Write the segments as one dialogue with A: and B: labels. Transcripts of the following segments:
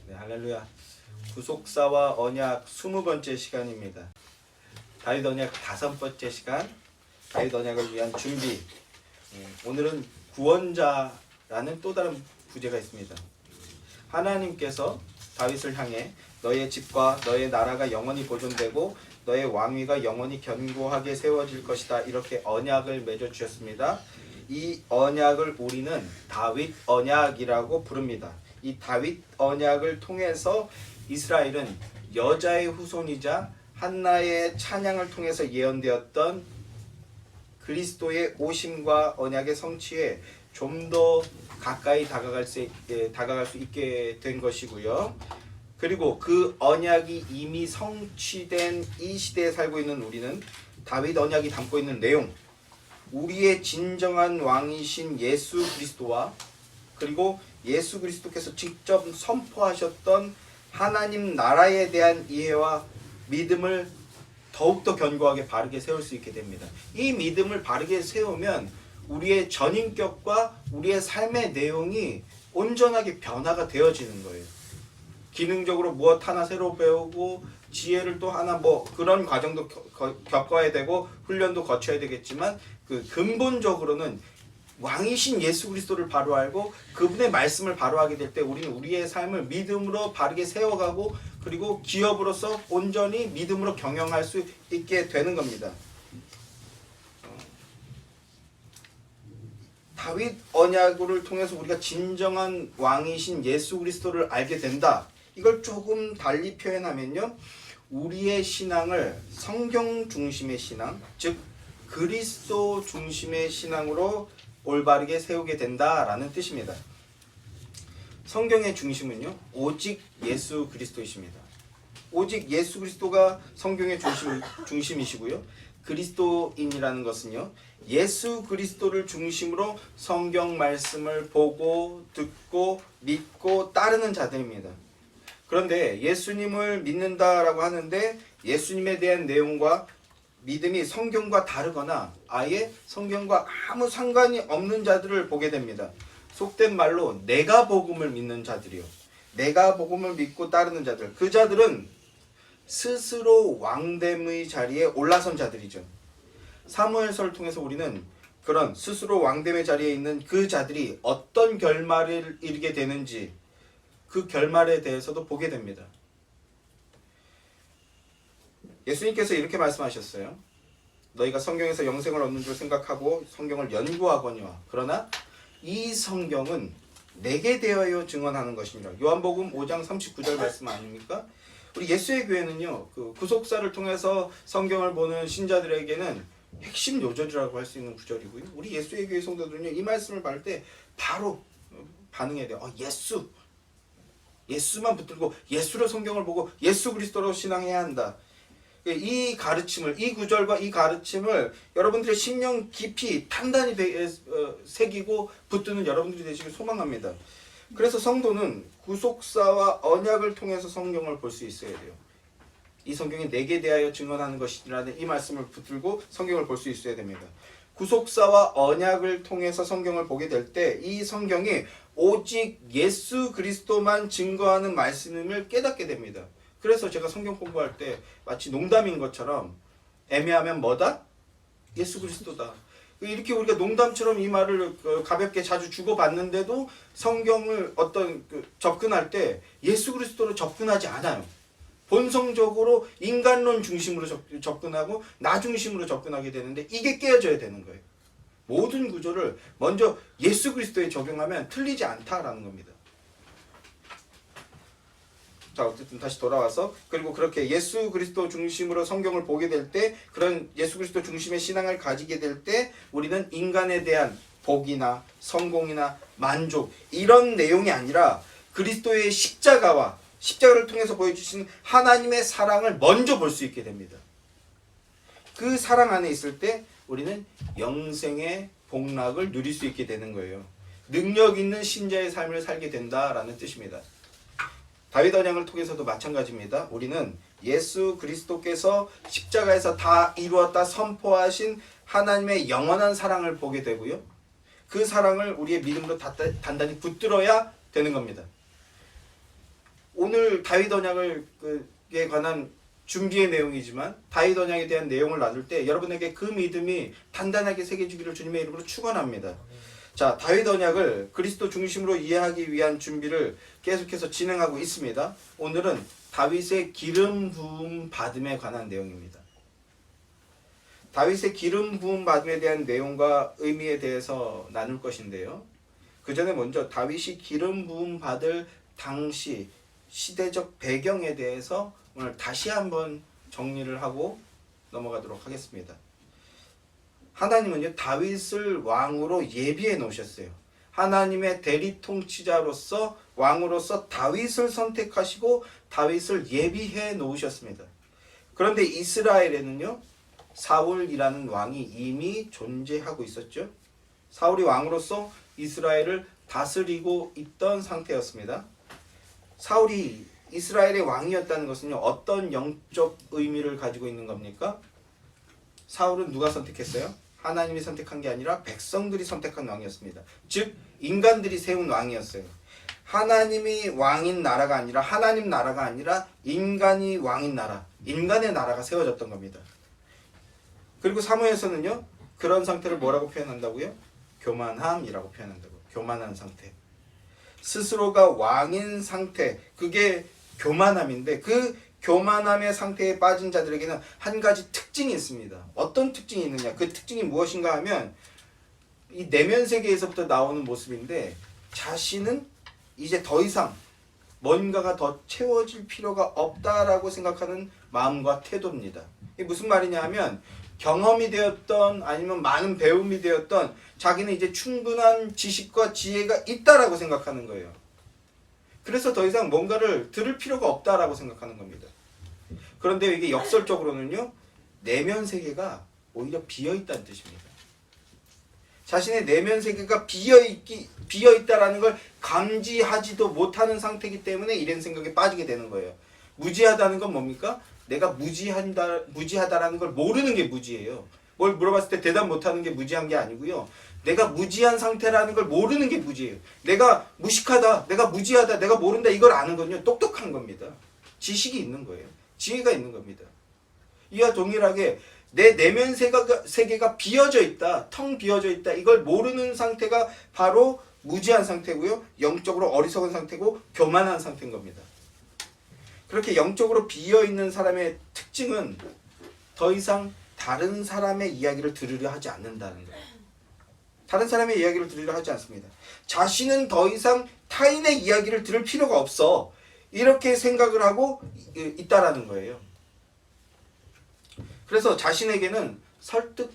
A: 네, 할렐루야. 구속사와 언약 20번째 시간입니다. 다윗 언약 5번째 시간, 다윗 언약을 위한 준비. 오늘은 구원자라는 또 다른 부제가 있습니다. 하나님께서 다윗을 향해 너의 집과 너의 나라가 영원히 보존되고 너의 왕위가 영원히 견고하게 세워질 것이다, 이렇게 언약을 맺어주셨습니다. 이 언약을 우리는 다윗 언약이라고 부릅니다. 이 다윗 언약을 통해서 이스라엘은 여자의 후손이자 한나의 찬양을 통해서 예언되었던 그리스도의 오심과 언약의 성취에 좀 더 가까이 다가갈 수 있게 된 것이고요. 그리고 그 언약이 이미 성취된 이 시대에 살고 있는 우리는 다윗 언약이 담고 있는 내용, 우리의 진정한 왕이신 예수 그리스도와 그리고 예수 그리스도께서 직접 선포하셨던 하나님 나라에 대한 이해와 믿음을 더욱더 견고하게 바르게 세울 수 있게 됩니다. 이 믿음을 바르게 세우면 우리의 전인격과 우리의 삶의 내용이 온전하게 변화가 되어지는 거예요. 기능적으로 무엇 하나 새로 배우고 지혜를 또 하나 그런 과정도 겪어야 되고 훈련도 거쳐야 되겠지만 그 근본적으로는 왕이신 예수 그리스도를 바로 알고 그분의 말씀을 바로 하게 될 때 우리는 우리의 삶을 믿음으로 바르게 세워가고 그리고 기업으로서 온전히 믿음으로 경영할 수 있게 되는 겁니다. 다윗 언약을 통해서 우리가 진정한 왕이신 예수 그리스도를 알게 된다. 이걸 조금 달리 표현하면요, 우리의 신앙을 성경 중심의 신앙, 즉 그리스도 중심의 신앙으로 올바르게 세우게 된다라는 뜻입니다. 성경의 중심은요, 오직 예수 그리스도이십니다. 오직 예수 그리스도가 성경의 중심이시고요. 그리스도인이라는 것은요, 예수 그리스도를 중심으로 성경 말씀을 보고 듣고 믿고 따르는 자들입니다. 그런데 예수님을 믿는다라고 하는데 예수님에 대한 내용과 믿음이 성경과 다르거나 아예 성경과 아무 상관이 없는 자들을 보게 됩니다. 속된 말로 내가 복음을 믿는 자들이요, 내가 복음을 믿고 따르는 자들, 그 자들은 스스로 왕됨의 자리에 올라선 자들이죠. 사무엘서를 통해서 우리는 그런 스스로 왕됨의 자리에 있는 그 자들이 어떤 결말을 이루게 되는지 그 결말에 대해서도 보게 됩니다. 예수님께서 이렇게 말씀하셨어요. 너희가 성경에서 영생을 얻는 줄 생각하고 성경을 연구하거니와 그러나 이 성경은 내게 대하여 증언하는 것이니라. 요한복음 5장 39절 말씀 아닙니까? 우리 예수의 교회는요, 그 구속사를 통해서 성경을 보는 신자들에게는 핵심 요절이라고 할 수 있는 구절이고요. 우리 예수의 교회 성도들은요, 이 말씀을 받을 때 바로 반응해야 돼요. 예수만 붙들고 예수로 성경을 보고 예수 그리스도로 신앙해야 한다. 이 가르침을, 이 구절과 이 가르침을 여러분들의 심령 깊이 단단히 새기고 붙드는 여러분들이 되시길 소망합니다. 그래서 성도는 구속사와 언약을 통해서 성경을 볼 수 있어야 돼요. 이 성경이 내게 대하여 증언하는 것이라는 이 말씀을 붙들고 성경을 볼 수 있어야 됩니다. 구속사와 언약을 통해서 성경을 보게 될 때 이 성경이 오직 예수 그리스도만 증거하는 말씀임을 깨닫게 됩니다. 그래서 제가 성경 공부할 때 마치 농담인 것처럼 애매하면 뭐다? 예수 그리스도다. 이렇게 우리가 농담처럼 이 말을 가볍게 자주 주고받는데도 성경을 접근할 때 예수 그리스도로 접근하지 않아요. 본성적으로 인간론 중심으로 접근하고 나 중심으로 접근하게 되는데 이게 깨어져야 되는 거예요. 모든 구조를 먼저 예수 그리스도에 적용하면 틀리지 않다라는 겁니다. 자, 어쨌든 다시 돌아와서 그리고 그렇게 예수 그리스도 중심으로 성경을 보게 될 때, 그런 예수 그리스도 중심의 신앙을 가지게 될 때 우리는 인간에 대한 복이나 성공이나 만족 이런 내용이 아니라 그리스도의 십자가를 통해서 보여주신 하나님의 사랑을 먼저 볼 수 있게 됩니다. 그 사랑 안에 있을 때 우리는 영생의 복락을 누릴 수 있게 되는 거예요. 능력 있는 신자의 삶을 살게 된다라는 뜻입니다. 다윗 언약을 통해서도 마찬가지입니다. 우리는 예수 그리스도께서 십자가에서 다 이루었다 선포하신 하나님의 영원한 사랑을 보게 되고요. 그 사랑을 우리의 믿음으로 단단히 붙들어야 되는 겁니다. 오늘 다윗 언약에 관한 준비의 내용이지만 다윗 언약에 대한 내용을 나눌 때 여러분에게 그 믿음이 단단하게 새겨지기를 주님의 이름으로 축원합니다. 자, 다윗 언약을 그리스도 중심으로 이해하기 위한 준비를 계속해서 진행하고 있습니다. 오늘은 다윗의 기름 부음 받음에 관한 내용입니다. 다윗의 기름 부음 받음에 대한 내용과 의미에 대해서 나눌 것인데요. 그 전에 먼저 다윗이 기름 부음 받을 당시 시대적 배경에 대해서 오늘 다시 한번 정리를 하고 넘어가도록 하겠습니다. 하나님은요, 다윗을 왕으로 예비해 놓으셨어요. 하나님의 대리 통치자로서 왕으로서 다윗을 선택하시고 다윗을 예비해 놓으셨습니다. 그런데 이스라엘에는요, 사울이라는 왕이 이미 존재하고 있었죠. 사울이 왕으로서 이스라엘을 다스리고 있던 상태였습니다. 사울이 이스라엘의 왕이었다는 것은요, 어떤 영적 의미를 가지고 있는 겁니까? 사울은 누가 선택했어요? 하나님이 선택한 게 아니라 백성들이 선택한 왕이었습니다. 즉 인간들이 세운 왕이었어요. 하나님이 왕인 나라가 아니라 하나님 나라가 아니라 인간이 왕인 나라, 인간의 나라가 세워졌던 겁니다. 그리고 사무엘서는요, 그런 상태를 뭐라고 표현한다고요? 교만함이라고 표현한다고. 교만한 상태. 스스로가 왕인 상태, 그게 교만함인데 그 교만함의 상태에 빠진 자들에게는 한 가지 특징이 있습니다. 어떤 특징이 있느냐? 그 특징이 무엇인가 하면 이 내면 세계에서부터 나오는 모습인데, 자신은 이제 더 이상 뭔가가 더 채워질 필요가 없다라고 생각하는 마음과 태도입니다. 이게 무슨 말이냐 하면, 경험이 되었던 아니면 많은 배움이 되었던 자기는 이제 충분한 지식과 지혜가 있다라고 생각하는 거예요. 그래서 더 이상 뭔가를 들을 필요가 없다라고 생각하는 겁니다. 그런데 이게 역설적으로는요, 내면 세계가 오히려 비어있다는 뜻입니다. 자신의 내면 세계가 비어있다라는 걸 감지하지도 못하는 상태이기 때문에 이런 생각에 빠지게 되는 거예요. 무지하다는 건 뭡니까? 내가 무지하다라는 걸 모르는 게 무지예요. 뭘 물어봤을 때 대답 못하는 게 무지한 게 아니고요. 내가 무지한 상태라는 걸 모르는 게 무지예요. 내가 무식하다, 내가 무지하다, 내가 모른다, 이걸 아는 건요, 똑똑한 겁니다. 지식이 있는 거예요. 지혜가 있는 겁니다. 이와 동일하게 내 내면 세계가 비어져 있다, 텅 비어져 있다, 이걸 모르는 상태가 바로 무지한 상태고요, 영적으로 어리석은 상태고 교만한 상태인 겁니다. 그렇게 영적으로 비어있는 사람의 특징은 더 이상 다른 사람의 이야기를 들으려 하지 않는다는 거예요. 다른 사람의 이야기를 들으려 하지 않습니다. 자신은 더 이상 타인의 이야기를 들을 필요가 없어, 이렇게 생각을 하고 있다라는 거예요. 그래서 자신에게는 설득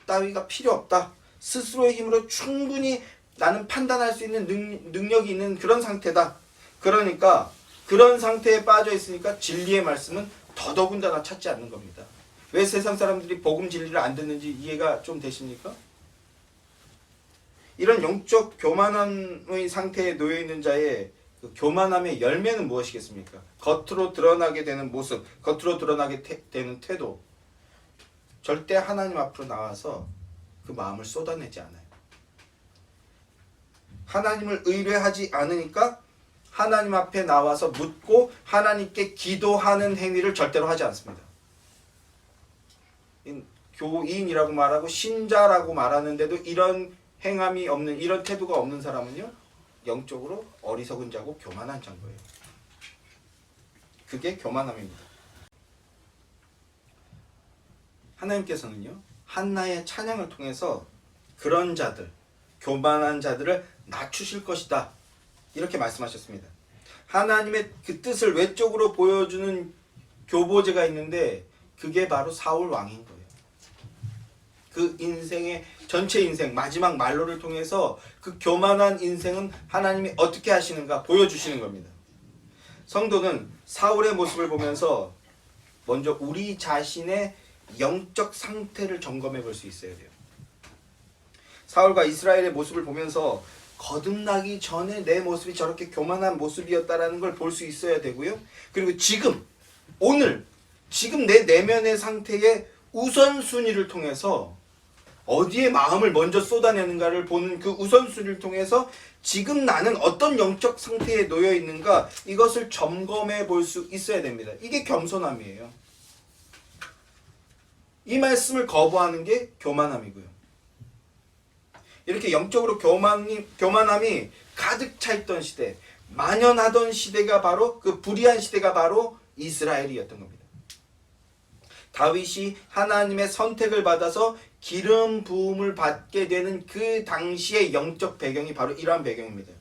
A: 따위가 필요 없다. 스스로의 힘으로 충분히 나는 판단할 수 있는 능력이 있는 그런 상태다. 그러니까 그런 상태에 빠져 있으니까 진리의 말씀은 더더군다나 찾지 않는 겁니다. 왜 세상 사람들이 복음 진리를 안 듣는지 이해가 좀 되십니까? 이런 영적 교만함의 상태에 놓여 있는 자의 그 교만함의 열매는 무엇이겠습니까? 겉으로 드러나게 되는 모습, 겉으로 드러나게 되는 태도. 절대 하나님 앞으로 나와서 그 마음을 쏟아내지 않아요. 하나님을 의뢰하지 않으니까 하나님 앞에 나와서 묻고 하나님께 기도하는 행위를 절대로 하지 않습니다. 교인이라고 말하고 신자라고 말하는데도 이런 행함이 없는, 이런 태도가 없는 사람은요, 영적으로 어리석은 자고 교만한 자인 거예요. 그게 교만함입니다. 하나님께서는요, 한나의 찬양을 통해서 그런 자들, 교만한 자들을 낮추실 것이다, 이렇게 말씀하셨습니다. 하나님의 그 뜻을 외적으로 보여주는 교보제가 있는데 그게 바로 사울 왕인 거예요. 그 인생의 전체 인생, 마지막 말로를 통해서 그 교만한 인생은 하나님이 어떻게 하시는가 보여주시는 겁니다. 성도는 사울의 모습을 보면서 먼저 우리 자신의 영적 상태를 점검해 볼 수 있어야 돼요. 사울과 이스라엘의 모습을 보면서 거듭나기 전에 내 모습이 저렇게 교만한 모습이었다라는 걸 볼 수 있어야 되고요. 그리고 지금, 오늘, 지금 내 내면의 상태의 우선순위를 통해서 어디에 마음을 먼저 쏟아내는가를 보는 그 우선순위를 통해서 지금 나는 어떤 영적 상태에 놓여 있는가 이것을 점검해 볼 수 있어야 됩니다. 이게 겸손함이에요. 이 말씀을 거부하는 게 교만함이고요. 이렇게 영적으로 교만함이 가득 차 있던 시대, 만연하던 시대가 바로 그 불의한 시대가 바로 이스라엘이었던 겁니다. 다윗이 하나님의 선택을 받아서 기름 부음을 받게 되는 그 당시의 영적 배경이 바로 이러한 배경입니다.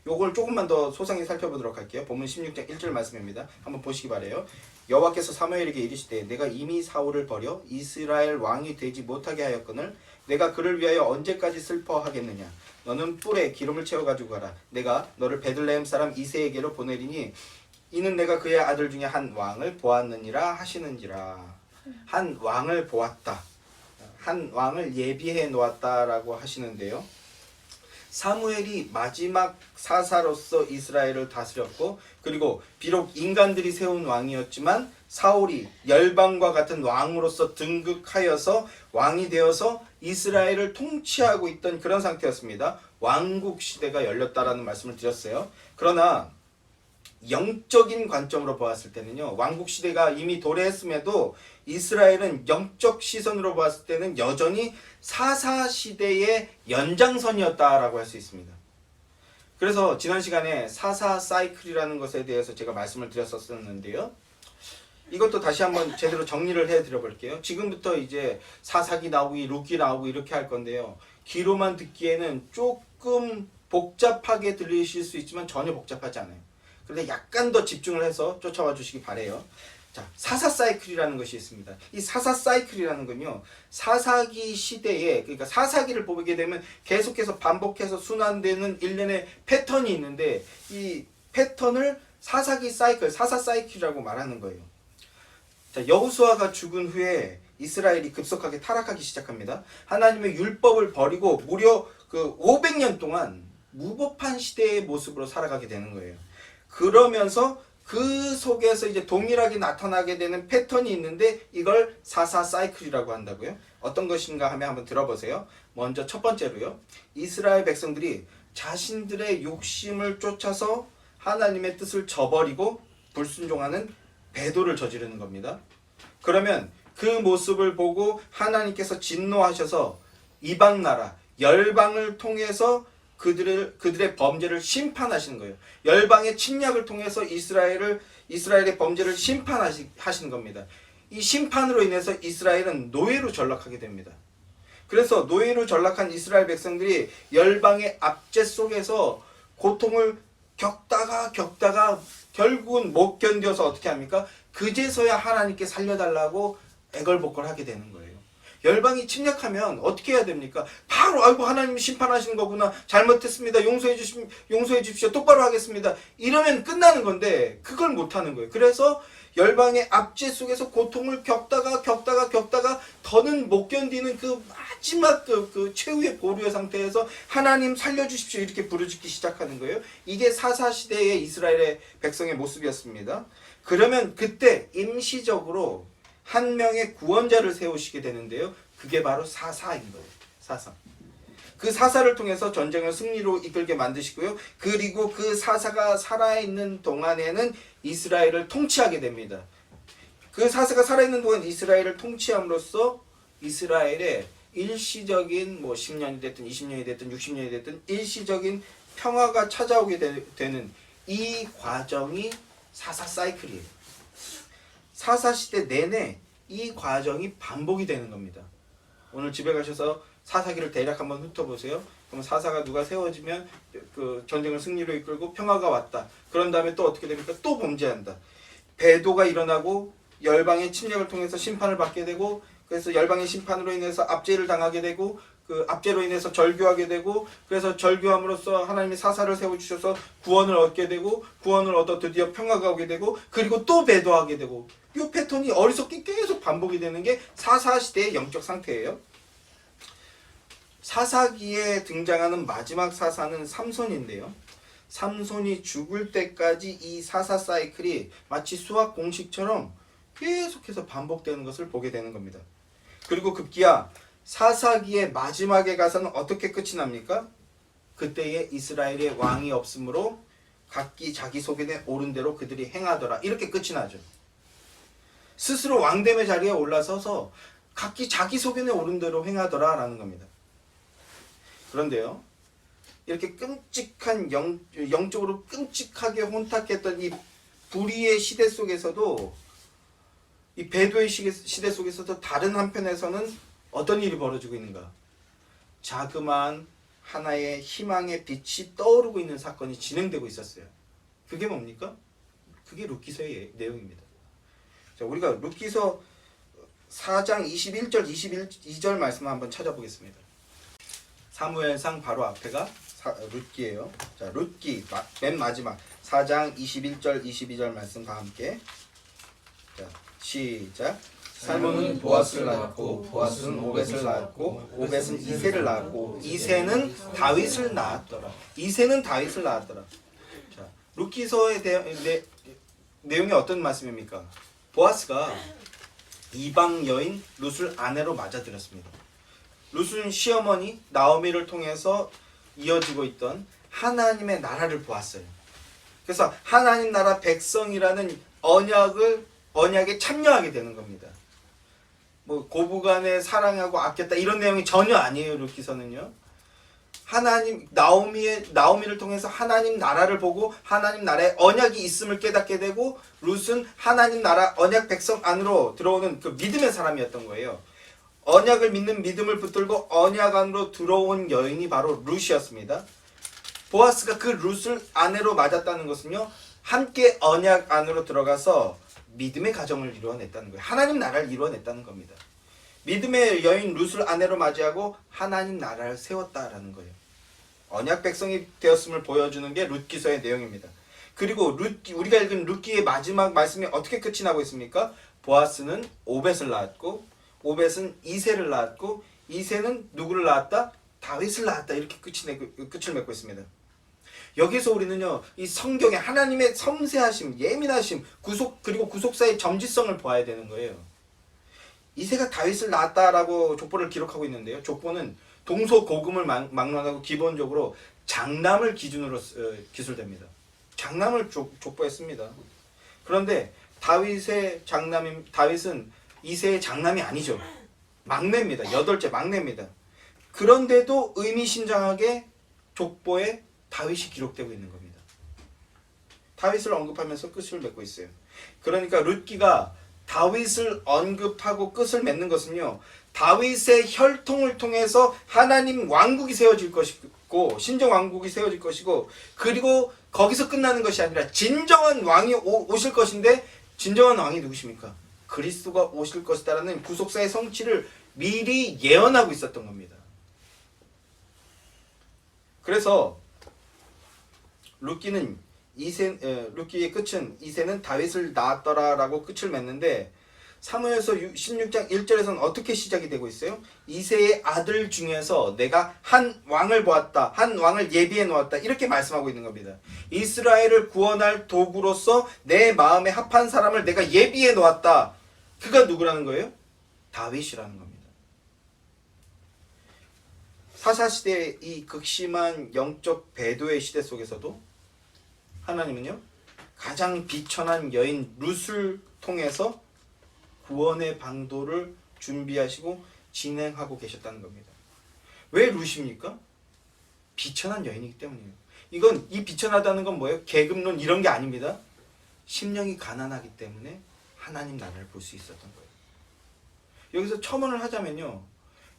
A: 요걸 조금만 더 소상히 살펴보도록 할게요. 본문 16장 1절 말씀입니다. 한번 보시기 바라요. 여호와께서 사무엘에게 이르시되 내가 이미 사울을 버려 이스라엘 왕이 되지 못하게 하였거늘 내가 그를 위하여 언제까지 슬퍼하겠느냐. 너는 뿔에 기름을 채워 가지고 가라. 내가 너를 베들레헴 사람 이새에게로 보내리니 이는 내가 그의 아들 중에 한 왕을 보았느니라 하시는지라. 한 왕을 보았다. 한 왕을 예비해 놓았다라고 하시는데요. 사무엘이 마지막 사사로서 이스라엘을 다스렸고 그리고 비록 인간들이 세운 왕이었지만 사울이 열방과 같은 왕으로서 등극하여서 왕이 되어서 이스라엘을 통치하고 있던 그런 상태였습니다. 왕국 시대가 열렸다라는 말씀을 드렸어요. 그러나 영적인 관점으로 보았을 때는요, 왕국 시대가 이미 도래했음에도 이스라엘은 영적 시선으로 보았을 때는 여전히 사사 시대의 연장선이었다라고 할 수 있습니다. 그래서 지난 시간에 사사 사이클이라는 것에 대해서 제가 말씀을 드렸었는데요. 이것도 다시 한번 제대로 정리를 해드려 볼게요. 지금부터 이제 사사기 나오고 룻기 나오고 이렇게 할 건데요. 귀로만 듣기에는 조금 복잡하게 들리실 수 있지만 전혀 복잡하지 않아요. 그런데 약간 더 집중을 해서 쫓아와 주시기 바래요. 자, 사사 사이클이라는 것이 있습니다. 이 사사 사이클이라는 건요, 사사기 시대에, 그러니까 사사기를 보게 되면 계속해서 반복해서 순환되는 일련의 패턴이 있는데 이 패턴을 사사기 사이클, 사사 사이클이라고 말하는 거예요. 자, 여호수아가 죽은 후에 이스라엘이 급속하게 타락하기 시작합니다. 하나님의 율법을 버리고 무려 그 500년 동안 무법한 시대의 모습으로 살아가게 되는 거예요. 그러면서 그 속에서 이제 동일하게 나타나게 되는 패턴이 있는데 이걸 사사 사이클이라고 한다고요. 어떤 것인가 하면 한번 들어보세요. 먼저 첫 번째로요. 이스라엘 백성들이 자신들의 욕심을 쫓아서 하나님의 뜻을 저버리고 불순종하는 배도를 저지르는 겁니다. 그러면 그 모습을 보고 하나님께서 진노하셔서 이방 나라, 열방을 통해서 그들의 범죄를 심판하시는 거예요. 열방의 침략을 통해서 이스라엘의 범죄를 심판하시는 겁니다. 이 심판으로 인해서 이스라엘은 노예로 전락하게 됩니다. 그래서 노예로 전락한 이스라엘 백성들이 열방의 압제 속에서 고통을 겪다가 결국은 못 견뎌서 어떻게 합니까? 그제서야 하나님께 살려달라고 애걸복걸하게 되는 거예요. 열방이 침략하면 어떻게 해야 됩니까? 바로 아이고 하나님이 심판하시는 거구나. 잘못했습니다. 용서해 주십시오. 똑바로 하겠습니다. 이러면 끝나는 건데 그걸 못 하는 거예요. 그래서 열방의 압제 속에서 고통을 겪다가 더는 못 견디는 그 마지막 그 최후의 보루의 상태에서 하나님 살려주십시오 이렇게 부르짖기 시작하는 거예요. 이게 사사 시대의 이스라엘의 백성의 모습이었습니다. 그러면 그때 임시적으로 한 명의 구원자를 세우시게 되는데요. 그게 바로 사사인 거예요. 사사. 그 사사를 통해서 전쟁을 승리로 이끌게 만드시고요. 그리고 그 사사가 살아있는 동안에는 이스라엘을 통치하게 됩니다. 그 사사가 살아있는 동안 이스라엘을 통치함으로써 이스라엘의 일시적인 10년이 됐든 20년이 됐든 60년이 됐든 일시적인 평화가 찾아오게 되는 이 과정이 사사 사이클이에요. 사사시대 내내 이 과정이 반복이 되는 겁니다. 오늘 집에 가셔서 사사기를 대략 한번 훑어보세요. 그럼 사사가 누가 세워지면 그 전쟁을 승리로 이끌고 평화가 왔다. 그런 다음에 또 어떻게 됩니까? 또 범죄한다. 배도가 일어나고 열방의 침략을 통해서 심판을 받게 되고 그래서 열방의 심판으로 인해서 압제를 당하게 되고 그 압제로 인해서 절교하게 되고 그래서 절교함으로써 하나님이 사사를 세워주셔서 구원을 얻게 되고 구원을 얻어 드디어 평화가 오게 되고 그리고 또 배도하게 되고 이 패턴이 어리석게 계속 반복이 되는 게 사사시대의 영적 상태예요. 사사기에 등장하는 마지막 사사는 삼손인데요. 삼손이 죽을 때까지 이 사사 사이클이 마치 수학 공식처럼 계속해서 반복되는 것을 보게 되는 겁니다. 그리고 급기야 사사기의 마지막에 가서는 어떻게 끝이 납니까? 그때에 이스라엘의 왕이 없으므로 각기 자기 소견에 오른 대로 그들이 행하더라. 이렇게 끝이 나죠. 스스로 왕됨의 자리에 올라서서 각기 자기 소견에 오른 대로 행하더라 라는 겁니다. 그런데요, 이렇게 끔찍한 영적으로 끔찍하게 혼탁했던 이 불의의 시대 속에서도, 이 배도의 시대 속에서도 다른 한편에서는 어떤 일이 벌어지고 있는가? 자그마한 하나의 희망의 빛이 떠오르고 있는 사건이 진행되고 있었어요. 그게 뭡니까? 그게 룻기서의 내용입니다. 자, 우리가 룻기서 4장 21절 22절 말씀을 한번 찾아보겠습니다. 사무엘상 바로 앞에가 룻기예요. 자, 룻기 맨 마지막 4장 21절 22절 말씀 다 함께. 자, 시작. 살몬은 보아스를 낳았고 보아스는 오벳을 낳았고 오벳은 이새를 낳았고 이새는 다윗을 낳았더라. 이새는 다윗을 낳았더라. 자, 룻기서의 내용이 어떤 말씀입니까? 보아스가 이방 여인 룻을 아내로 맞아들였습니다. 룻은 시어머니 나오미를 통해서 이어지고 있던 하나님의 나라를 보았어요. 그래서 하나님 나라 백성이라는 언약에 참여하게 되는 겁니다. 뭐 고부간에 사랑하고 아꼈다 이런 내용이 전혀 아니에요. 룻기서는요. 하나님 나오미를 통해서 하나님 나라를 보고 하나님 나라의 언약이 있음을 깨닫게 되고 룻은 하나님 나라 언약 백성 안으로 들어오는 그 믿음의 사람이었던 거예요. 언약을 믿는 믿음을 붙들고 언약 안으로 들어온 여인이 바로 룻이었습니다. 보아스가 그 룻을 아내로 맞았다는 것은요, 함께 언약 안으로 들어가서 믿음의 가정을 이루어냈다는 거예요. 하나님 나라를 이루어냈다는 겁니다. 믿음의 여인 룻을 아내로 맞이하고 하나님 나라를 세웠다라는 거예요. 언약 백성이 되었음을 보여주는 게 룻기서의 내용입니다. 그리고 우리가 읽은 룻기의 마지막 말씀이 어떻게 끝이 나고 있습니까? 보아스는 오벳을 낳았고 오벳은 이새를 낳았고 이새는 누구를 낳았다? 다윗을 낳았다. 이렇게 끝을 맺고 있습니다. 여기서 우리는요, 이 성경의 하나님의 섬세하심, 예민하심, 그리고 구속사의 점지성을 보아야 되는 거예요. 이새가 다윗을 낳았다라고 족보를 기록하고 있는데요. 족보는 동서고금을 막론하고 기본적으로 장남을 기준으로 기술됩니다. 장남을 족보했습니다. 그런데 다윗은 이새의 장남이 아니죠. 막내입니다. 8째 막내입니다. 그런데도 의미심장하게 족보에 다윗이 기록되고 있는 겁니다. 다윗을 언급하면서 끝을 맺고 있어요. 그러니까 룻기가 다윗을 언급하고 끝을 맺는 것은요, 다윗의 혈통을 통해서 하나님 왕국이 세워질 것이고 신정 왕국이 세워질 것이고, 그리고 거기서 끝나는 것이 아니라 진정한 왕이 오실 것인데, 진정한 왕이 누구십니까? 그리스도가 오실 것이다라는 구속사의 성취를 미리 예언하고 있었던 겁니다. 그래서 룻기의 끝은 이새는 다윗을 낳았더라라고 끝을 맺는데, 사무엘서 16장 1절에서는 어떻게 시작이 되고 있어요? 이새의 아들 중에서 내가 한 왕을 보았다, 한 왕을 예비해 놓았다, 이렇게 말씀하고 있는 겁니다. 이스라엘을 구원할 도구로서 내 마음에 합한 사람을 내가 예비해 놓았다. 그가 누구라는 거예요? 다윗이라는 겁니다. 사사시대의 이 극심한 영적 배도의 시대 속에서도 하나님은요, 가장 비천한 여인 룻을 통해서 구원의 방도를 준비하시고 진행하고 계셨다는 겁니다. 왜 룻입니까? 비천한 여인이기 때문이에요. 이 비천하다는 건 뭐예요? 계급론 이런 게 아닙니다. 심령이 가난하기 때문에 하나님 나라를 볼 수 있었던 거예요. 여기서 첨언을 하자면요,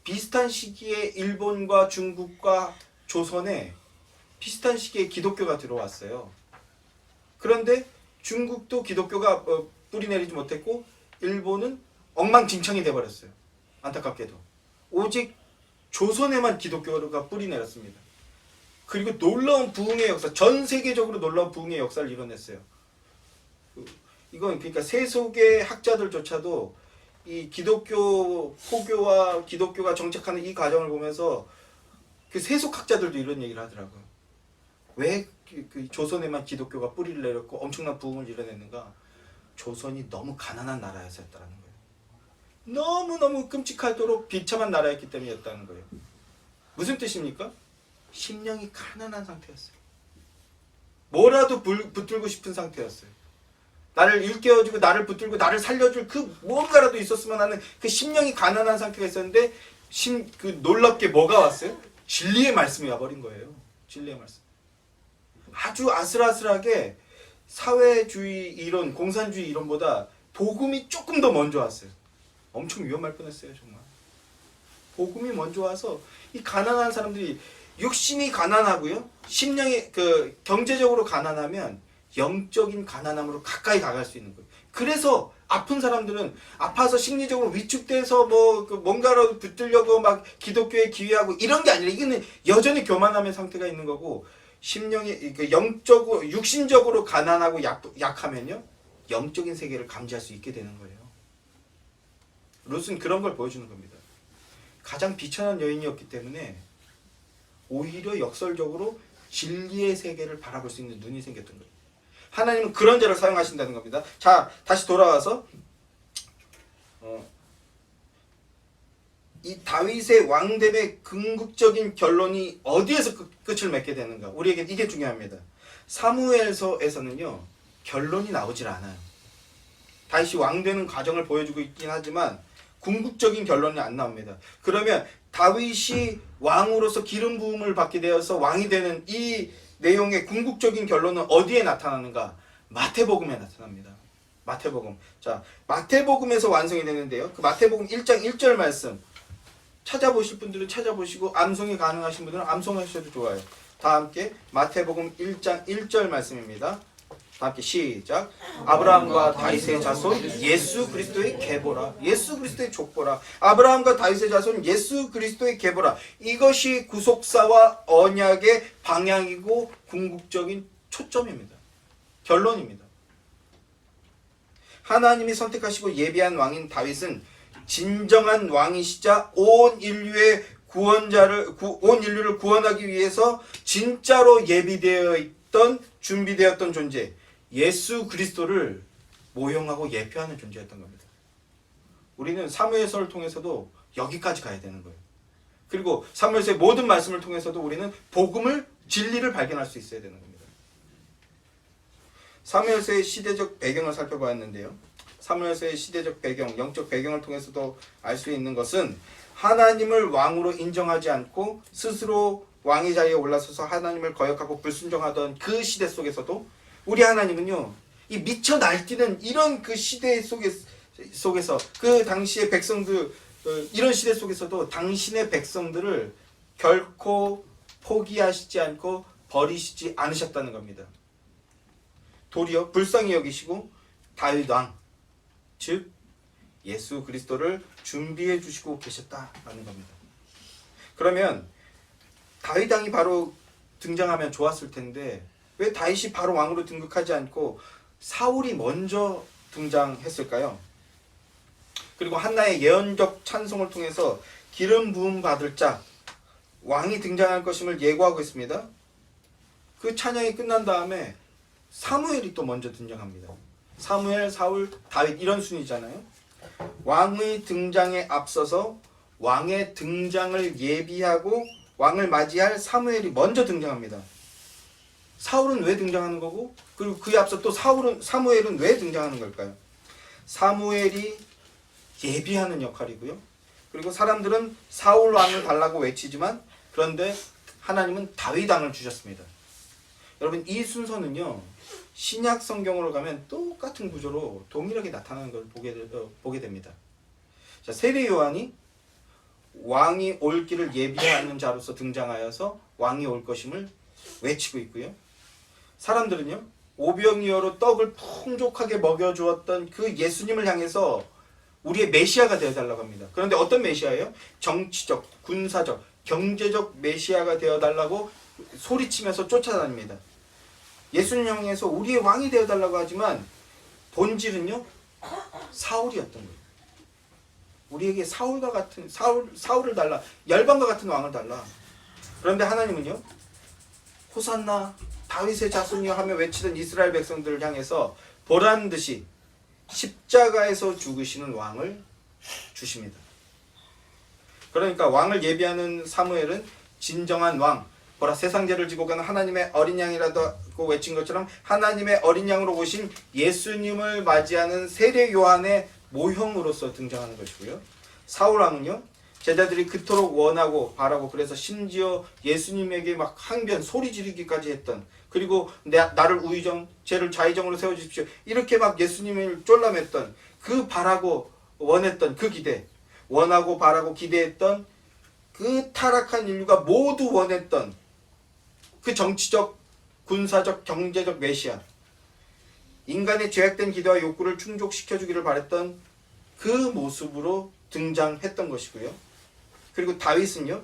A: 비슷한 시기에 일본과 중국과 조선에 비슷한 시기에 기독교가 들어왔어요. 그런데 중국도 기독교가 뿌리 내리지 못했고 일본은 엉망진창이 돼버렸어요. 안타깝게도. 오직 조선에만 기독교가 뿌리 내렸습니다. 그리고 놀라운 부흥의 역사, 전 세계적으로 놀라운 부흥의 역사를 이뤄냈어요. 이건 그러니까 세속의 학자들조차도 이 기독교 포교와 기독교가 정착하는 이 과정을 보면서 그 세속 학자들도 이런 얘기를 하더라고요. 왜 그 조선에만 기독교가 뿌리를 내렸고 엄청난 부흥을 이뤄냈는가? 조선이 너무 가난한 나라였었다는 거예요. 너무너무 끔찍하도록 비참한 나라였기 때문이었다는 거예요. 무슨 뜻입니까? 심령이 가난한 상태였어요. 뭐라도 붙들고 싶은 상태였어요. 나를 일깨워주고 나를 붙들고 나를 살려줄 그 무언가라도 있었으면 하는 그 심령이 가난한 상태가 있었는데 그 놀랍게 뭐가 왔어요? 진리의 말씀이 와버린 거예요. 진리의 말씀. 아주 아슬아슬하게 사회주의 이론, 공산주의 이론보다 복음이 조금 더 먼저 왔어요. 엄청 위험할 뻔했어요, 정말. 복음이 먼저 와서 이 가난한 사람들이 육신이 가난하고요, 심령이 경제적으로 가난하면 영적인 가난함으로 가까이 가갈 수 있는 거예요. 그래서 아픈 사람들은 아파서 심리적으로 위축돼서 뭔가로 붙들려고 막 기독교에 기회하고 이런 게 아니라 이거는 여전히 교만함의 상태가 있는 거고, 심령이 영적으로 육신적으로 가난하고 약하면요 영적인 세계를 감지할 수 있게 되는 거예요. 룻은 그런 걸 보여주는 겁니다. 가장 비천한 여인이었기 때문에 오히려 역설적으로 진리의 세계를 바라볼 수 있는 눈이 생겼던 거예요. 하나님은 그런 자를 사용하신다는 겁니다. 자, 다시 돌아와서 이 다윗의 왕됨의 궁극적인 결론이 어디에서 끝을 맺게 되는가? 우리에게 이게 중요합니다. 사무엘서에서는요 결론이 나오질 않아요. 다윗이 왕되는 과정을 보여주고 있긴 하지만 궁극적인 결론이 안 나옵니다. 그러면 다윗이 왕으로서 기름 부음을 받게 되어서 왕이 되는 이 내용의 궁극적인 결론은 어디에 나타나는가? 마태복음에 나타납니다. 마태복음. 자, 마태복음에서 완성이 되는데요. 그 마태복음 1장 1절 말씀 찾아보실 분들은 찾아보시고 암송이 가능하신 분들은 암송하셔도 좋아요. 다 함께 마태복음 1장 1절 말씀입니다. 다 함께 시작. 아브라함과 다윗의 자손 예수 그리스도의 계보라. 예수 그리스도의 족보라. 아브라함과 다윗의 자손 예수 그리스도의 계보라. 이것이 구속사와 언약의 방향이고 궁극적인 초점입니다. 결론입니다. 하나님이 선택하시고 예비한 왕인 다윗은 진정한 왕이시자 온 인류를 구원하기 위해서 진짜로 예비되어 있던 준비되었던 존재, 예수 그리스도를 모형하고 예표하는 존재였던 겁니다. 우리는 사무엘서를 통해서도 여기까지 가야 되는 거예요. 그리고 사무엘서의 모든 말씀을 통해서도 우리는 복음을, 진리를 발견할 수 있어야 되는 겁니다. 사무엘서의 시대적 배경을 살펴보았는데요. 사무엘서의 시대적 배경, 영적 배경을 통해서도 알 수 있는 것은 하나님을 왕으로 인정하지 않고 스스로 왕의 자리에 올라서서 하나님을 거역하고 불순종하던 그 시대 속에서도 우리 하나님은요, 이 미쳐 날뛰는 이런 그 시대 속에서 그 당시의 백성들, 이런 시대 속에서도 당신의 백성들을 결코 포기하시지 않고 버리시지 않으셨다는 겁니다. 도리어 불쌍히 여기시고 다윗 왕, 즉 예수 그리스도를 준비해 주시고 계셨다라는 겁니다. 그러면 다윗 왕이 바로 등장하면 좋았을 텐데 왜 다윗이 바로 왕으로 등극하지 않고 사울이 먼저 등장했을까요? 그리고 한나의 예언적 찬송을 통해서 기름 부음 받을 자, 왕이 등장할 것임을 예고하고 있습니다. 그 찬양이 끝난 다음에 사무엘이 또 먼저 등장합니다. 사무엘, 사울, 다윗 이런 순이잖아요. 왕의 등장에 앞서서 왕의 등장을 예비하고 왕을 맞이할 사무엘이 먼저 등장합니다. 사울은 왜 등장하는 거고, 그리고 그에 앞서 또 사무엘은 왜 등장하는 걸까요? 사무엘이 예비하는 역할이고요. 그리고 사람들은 사울 왕을 달라고 외치지만 그런데 하나님은 다윗 왕을 주셨습니다. 여러분, 이 순서는요, 신약 성경으로 가면 똑같은 구조로 동일하게 나타나는 걸 보게 됩니다. 자, 세례 요한이 왕이 올 길을 예비하는 자로서 등장하여서 왕이 올 것임을 외치고 있고요. 사람들은요, 오병이어로 떡을 풍족하게 먹여주었던 그 예수님을 향해서 우리의 메시아가 되어달라고 합니다. 그런데 어떤 메시아예요? 정치적, 군사적, 경제적 메시아가 되어달라고 소리치면서 쫓아다닙니다. 예수님 향해서 우리의 왕이 되어달라고 하지만 본질은요, 사울이었던 거예요. 우리에게 사울을 달라, 열방과 같은 왕을 달라. 그런데 하나님은요, 호산나 다윗의 자손이여 하며 외치던 이스라엘 백성들을 향해서 보란 듯이 십자가에서 죽으시는 왕을 주십니다. 그러니까 왕을 예비하는 사무엘은 진정한 왕, 보라 세상 죄를 지고 가는 하나님의 어린 양이라고 외친 것처럼 하나님의 어린 양으로 오신 예수님을 맞이하는 세례 요한의 모형으로서 등장하는 것이고요. 사울 왕은요, 제자들이 그토록 원하고 바라고 그래서 심지어 예수님에게 막 항변 소리 지르기까지 했던, 그리고 나를 우의정 죄를 좌의정으로 세워주십시오 이렇게 막 예수님을 쫄라맸던, 그 바라고 원했던 그 기대, 원하고 바라고 기대했던 그 타락한 인류가 모두 원했던 그 정치적, 군사적, 경제적 메시아, 인간의 죄악된 기대와 욕구를 충족시켜주기를 바랬던 그 모습으로 등장했던 것이고요. 그리고 다윗은요,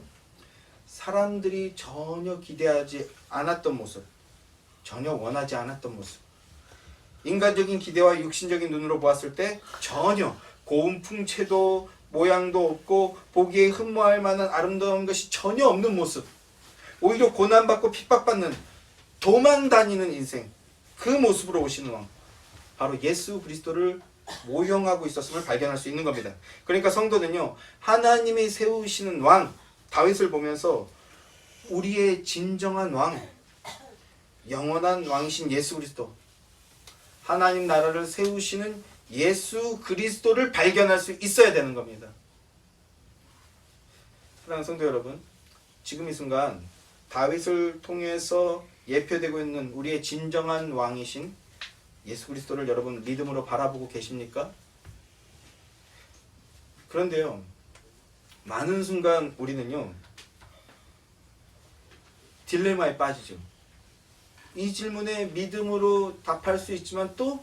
A: 사람들이 전혀 기대하지 않았던 모습, 전혀 원하지 않았던 모습, 인간적인 기대와 육신적인 눈으로 보았을 때 전혀 고운 풍채도 모양도 없고 보기에 흠모할 만한 아름다운 것이 전혀 없는 모습, 오히려 고난받고 핍박받는, 도망다니는 인생, 그 모습으로 오시는 왕, 바로 예수 그리스도를 모형하고 있었음을 발견할 수 있는 겁니다. 그러니까 성도는요, 하나님이 세우시는 왕 다윗을 보면서 우리의 진정한 왕, 영원한 왕이신 예수 그리스도, 하나님 나라를 세우시는 예수 그리스도를 발견할 수 있어야 되는 겁니다. 사랑하는 성도 여러분, 지금 이 순간 다윗을 통해서 예표되고 있는 우리의 진정한 왕이신 예수 그리스도를 여러분 믿음으로 바라보고 계십니까? 그런데요, 많은 순간 우리는요, 딜레마에 빠지죠. 이 질문에 믿음으로 답할 수 있지만 또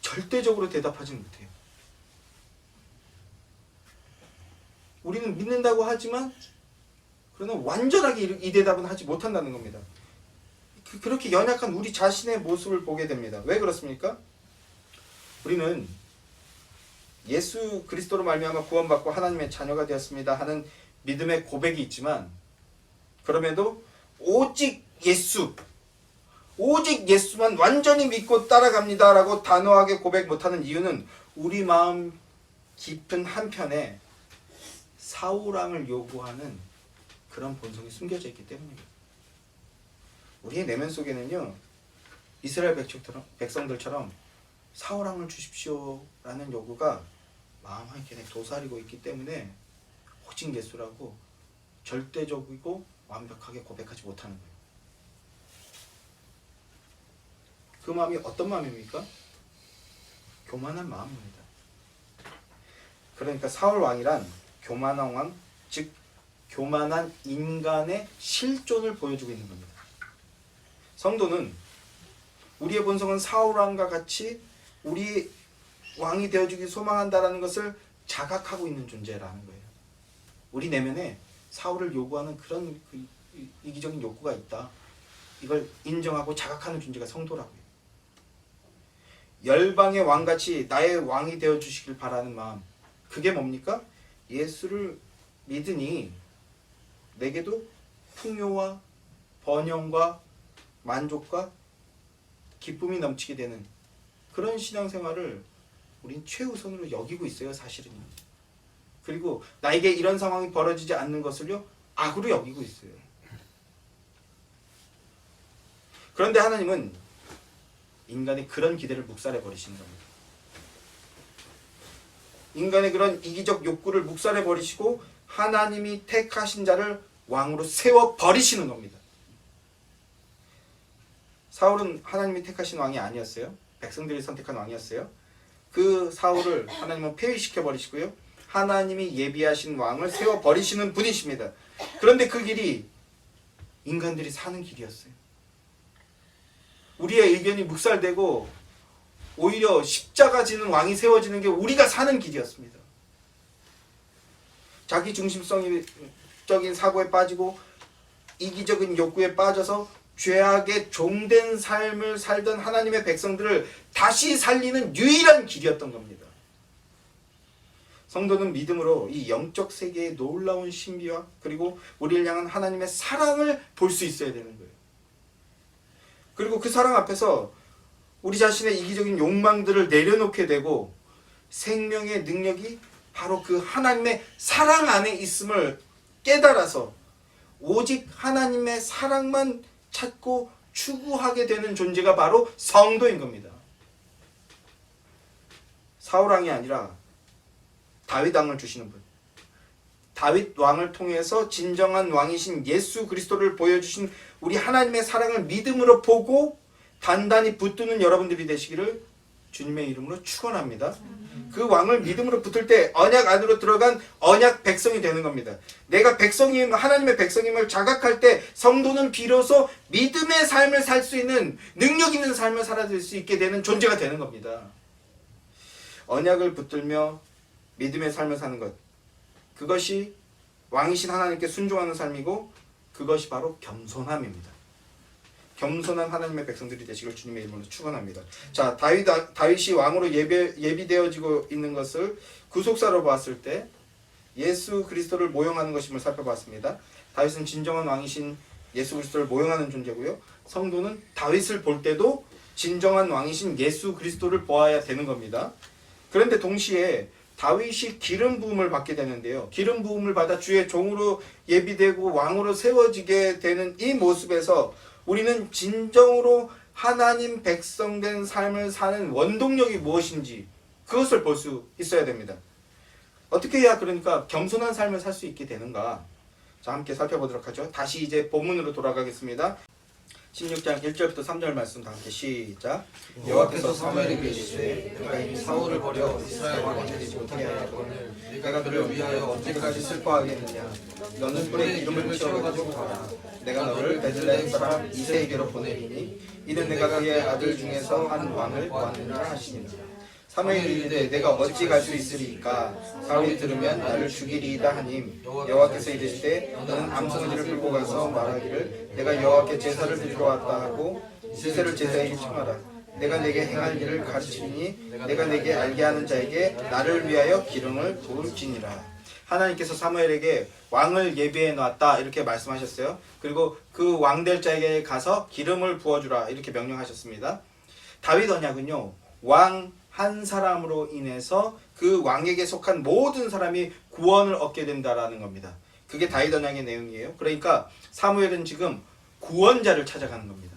A: 절대적으로 대답하지 못해요. 우리는 믿는다고 하지만 그러나 완전하게 이 대답은 하지 못한다는 겁니다. 그렇게 연약한 우리 자신의 모습을 보게 됩니다. 왜 그렇습니까? 우리는 예수 그리스도로 말미암아 구원받고 하나님의 자녀가 되었습니다 하는 믿음의 고백이 있지만, 그럼에도 오직 예수만 완전히 믿고 따라갑니다 라고 단호하게 고백 못하는 이유는 우리 마음 깊은 한편에 사울왕을 요구하는 그런 본성이 숨겨져 있기 때문입니다. 우리의 내면 속에는요, 이스라엘 백성들처럼 사울왕을 주십시오 라는 요구가 마음 한켠에 도사리고 있기 때문에 오직 예수라고 절대적이고 완벽하게 고백하지 못하는 거예요. 그 마음이 어떤 마음입니까? 교만한 마음입니다. 그러니까 사울왕이란 교만한 왕, 즉 교만한 인간의 실존을 보여주고 있는 겁니다. 성도는 우리의 본성은 사울왕과 같이 우리 왕이 되어주기 소망한다라는 것을 자각하고 있는 존재라는 거예요. 우리 내면에 사울을 요구하는 그런 이기적인 욕구가 있다. 이걸 인정하고 자각하는 존재가 성도라고요. 열방의 왕같이 나의 왕이 되어주시길 바라는 마음, 그게 뭡니까? 예수를 믿으니 내게도 풍요와 번영과 만족과 기쁨이 넘치게 되는 그런 신앙생활을 우린 최우선으로 여기고 있어요, 사실은요. 그리고 나에게 이런 상황이 벌어지지 않는 것을요, 악으로 여기고 있어요. 그런데 하나님은 인간의 그런 기대를 묵살해 버리시는 겁니다. 인간의 그런 이기적 욕구를 묵살해 버리시고 하나님이 택하신 자를 왕으로 세워 버리시는 겁니다. 사울은 하나님이 택하신 왕이 아니었어요. 백성들이 선택한 왕이었어요. 그 사울을 하나님은 폐위시켜 버리시고요, 하나님이 예비하신 왕을 세워 버리시는 분이십니다. 그런데 그 길이 인간들이 사는 길이었어요. 우리의 의견이 묵살되고 오히려 십자가 지는 왕이 세워지는 게 우리가 사는 길이었습니다. 자기 중심성적인 사고에 빠지고 이기적인 욕구에 빠져서 죄악의 종된 삶을 살던 하나님의 백성들을 다시 살리는 유일한 길이었던 겁니다. 성도는 믿음으로 이 영적 세계의 놀라운 신비와 그리고 우리를 향한 하나님의 사랑을 볼 수 있어야 되는 거예요. 그리고 그 사랑 앞에서 우리 자신의 이기적인 욕망들을 내려놓게 되고 생명의 능력이 바로 그 하나님의 사랑 안에 있음을 깨달아서 오직 하나님의 사랑만 찾고 추구하게 되는 존재가 바로 성도인 겁니다. 사울 왕이 아니라 다윗 왕을 주시는 분, 다윗 왕을 통해서 진정한 왕이신 예수 그리스도를 보여주신 우리 하나님의 사랑을 믿음으로 보고 단단히 붙드는 여러분들이 되시기를 주님의 이름으로 축원합니다. 그 왕을 믿음으로 붙을 때 언약 안으로 들어간 언약 백성이 되는 겁니다. 내가 백성임, 하나님의 백성임을 자각할 때 성도는 비로소 믿음의 삶을 살 수 있는, 능력 있는 삶을 살아낼 수 있게 되는 존재가 되는 겁니다. 언약을 붙들며 믿음의 삶을 사는 것, 그것이 왕이신 하나님께 순종하는 삶이고 그것이 바로 겸손함입니다. 겸손한 하나님의 백성들이 되시길 주님의 이름으로 축원합니다. 자, 다윗이 왕으로 예비되어지고 있는 것을 구속사로 봤을 때 예수 그리스도를 모형하는 것임을 살펴봤습니다. 다윗은 진정한 왕이신 예수 그리스도를 모형하는 존재고요. 성도는 다윗을 볼 때도 진정한 왕이신 예수 그리스도를 보아야 되는 겁니다. 그런데 동시에 다윗이 기름 부음을 받게 되는데요. 기름 부음을 받아 주의 종으로 예비되고 왕으로 세워지게 되는 이 모습에서 우리는 진정으로 하나님 백성된 삶을 사는 원동력이 무엇인지 그것을 볼 수 있어야 됩니다. 어떻게 해야 그러니까 겸손한 삶을 살 수 있게 되는가? 자, 함께 살펴보도록 하죠. 다시 이제 본문으로 돌아가겠습니다. 16장 1절부터 3절 말씀 다 함께 시작.
B: 여호와께서 사무엘에게 이르시되 내가 이미 사울을 버려 이스라엘 왕이 되지 못하게 하였거늘 내가 그를 위하여 언제까지
A: 슬퍼하겠느냐? 너는 뿔에 기름을 채워가지고 가라. 내가 너를 베들레헴 사람 이새에게로 보내리니 이는 내가 그의 아들 중에서 한 왕을 구하느니라 하시니라. 사무엘이 이르되 내가 어찌 갈 수 있으리이까? 사울이 들으면 나를 죽이리이다 하님. 여호와께서 이르시되 너는 암송아지를 끌고 가서 말하기를 내가 여호와께 제사를 드리러 왔다 하고 이새를 제사에게 청하라. 내가 내게 행할 일을 가르치니 내가 내게 알게 하는 자에게 나를 위하여 기름을 부을지니라. 하나님께서 사무엘에게 왕을 예비해 놨다 이렇게 말씀하셨어요. 그리고 그 왕 될 자에게 가서 기름을 부어주라 이렇게 명령하셨습니다. 다윗 언약은요, 왕 한 사람으로 인해서 그 왕에게 속한 모든 사람이 구원을 얻게 된다라는 겁니다. 그게 다윗 언약의 내용이에요. 그러니까 사무엘은 지금 구원자를 찾아가는 겁니다.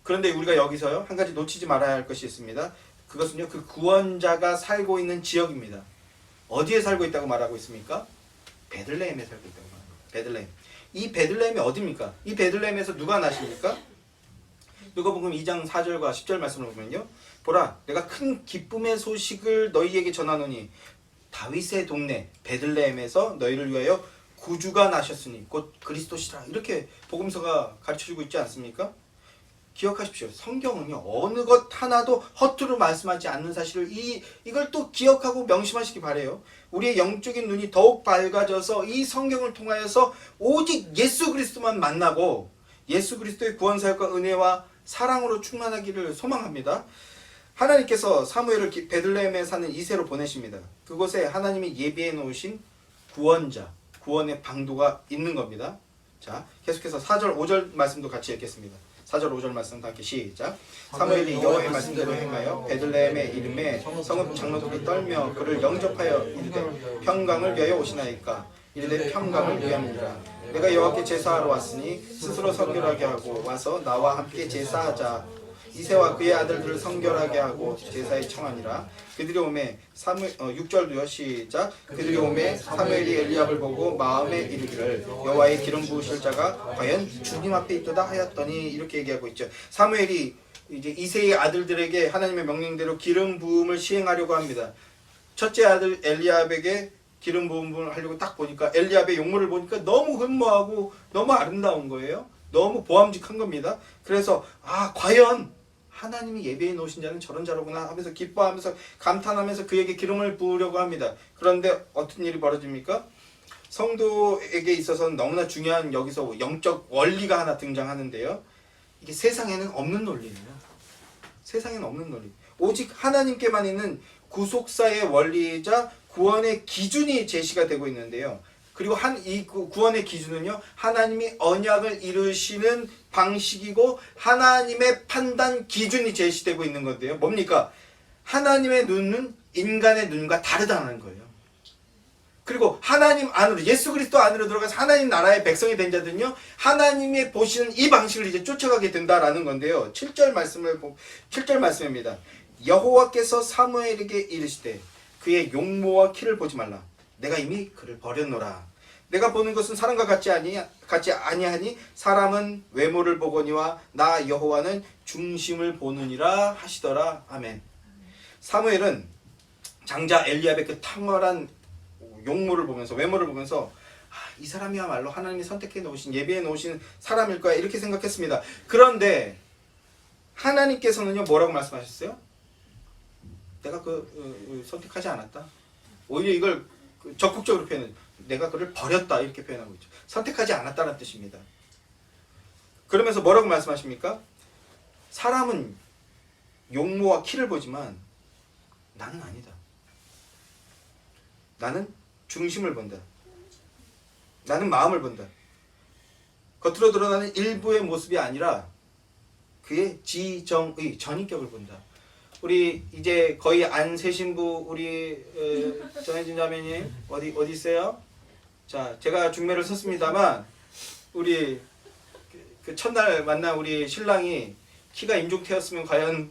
A: 그런데 우리가 여기서요, 한 가지 놓치지 말아야 할 것이 있습니다. 그것은요, 그 구원자가 살고 있는 지역입니다. 어디에 살고 있다고 말하고 있습니까? 베들레헴에 살고 있다고 말합니다. 베들레헴. 이 베들레헴이 어디입니까? 이 베들레헴에서 누가 나십니까? 누가복음 2장 4절과 10절 말씀을 보면요, 보라, 내가 큰 기쁨의 소식을 너희에게 전하노니 다윗의 동네 베들레헴에서 너희를 위하여 구주가 나셨으니 곧 그리스도시라. 이렇게 복음서가 가르쳐주고 있지 않습니까? 기억하십시오. 성경은요, 어느 것 하나도 허투루 말씀하지 않는 사실을 이걸 또 기억하고 명심하시기 바래요. 우리의 영적인 눈이 더욱 밝아져서 이 성경을 통하여서 오직 예수 그리스도만 만나고 예수 그리스도의 구원 사역과 은혜와 사랑으로 충만하기를 소망합니다. 하나님께서 사무엘을 베들레헴에 사는 이새로 보내십니다. 그곳에 하나님이 예비해 놓으신 구원자, 구원의 방도가 있는 겁니다. 자, 계속해서 4절 5절 말씀도 같이 읽겠습니다. 4절 5절 말씀 다 함께 시작. 사무엘이 여호와의 말씀대로 행하여 베들레헴의 이름에 성읍 장로들이 떨며 그를 영접하여 이르되 평강을 위하여 오시나이까? 이르되 평강을 위함이니라. 내가 여호와께 제사하러 왔으니 스스로 성결하게 하고 와서 나와 함께 제사하자. 이새와 그의 아들들을 성결하게 하고 제사에 청하니라. 그들이 오매 6절도요 시작. 그들이 오매 사무엘이 엘리압을 보고 마음에 이르기를 여호와의 기름 부으실 자가 과연 주님 앞에 있도다 하였더니 이렇게 얘기하고 있죠. 사무엘이 이제 이새의 아들들에게 하나님의 명령대로 기름 부음을 시행하려고 합니다. 첫째 아들 엘리압에게 기름 부음을 하려고 딱 보니까 엘리압의 용모를 보니까 너무 흠모하고 너무 아름다운 거예요. 너무 보암직한 겁니다. 그래서 과연 하나님이 예배해 놓으신 자는 저런 자로구나 하면서 기뻐하면서 감탄하면서 그에게 기름을 부으려고 합니다. 그런데 어떤 일이 벌어집니까? 성도에게 있어서는 너무나 중요한 여기서 영적 원리가 하나 등장하는데요. 이게 세상에는 없는 논리예요. 세상에는 없는 논리. 오직 하나님께만 있는 구속사의 원리이자 구원의 기준이 제시가 되고 있는데요. 그리고 이 구원의 기준은요, 하나님이 언약을 이루시는 방식이고 하나님의 판단 기준이 제시되고 있는 건데요. 뭡니까? 하나님의 눈은 인간의 눈과 다르다는 거예요. 그리고 하나님 안으로 예수 그리스도 안으로 들어가서 하나님 나라의 백성이 된 자들은요 하나님의 보시는 이 방식을 이제 쫓아가게 된다라는 건데요. 7절 말씀입니다. 여호와께서 사무엘에게 이르시되 그의 용모와 키를 보지 말라. 내가 이미 그를 버렸노라. 내가 보는 것은 사람과 같지 아니하니 사람은 외모를 보거니와 나 여호와는 중심을 보느니라 하시더라. 아멘. 사무엘은 장자 엘리압의 그 탁월한 용모를 보면서 외모를 보면서 이 사람이야말로 하나님이 선택해 놓으신 예비해 놓으신 사람일 거야 이렇게 생각했습니다. 그런데 하나님께서는요 뭐라고 말씀하셨어요? 내가 선택하지 않았다. 오히려 이걸 적극적으로 표현해요. 내가 그를 버렸다 이렇게 표현하고 있죠. 선택하지 않았다는 뜻입니다. 그러면서 뭐라고 말씀하십니까? 사람은 용모와 키를 보지만 나는 아니다. 나는 중심을 본다. 나는 마음을 본다. 겉으로 드러나는 일부의 모습이 아니라 그의 지정의 전인격을 본다. 우리 이제 거의 안 세신부 우리 전혜진 자매님 어디 있어요? 자, 제가 중매를 섰습니다만 우리 그 첫날 만난 우리 신랑이 키가 임종태였으면 과연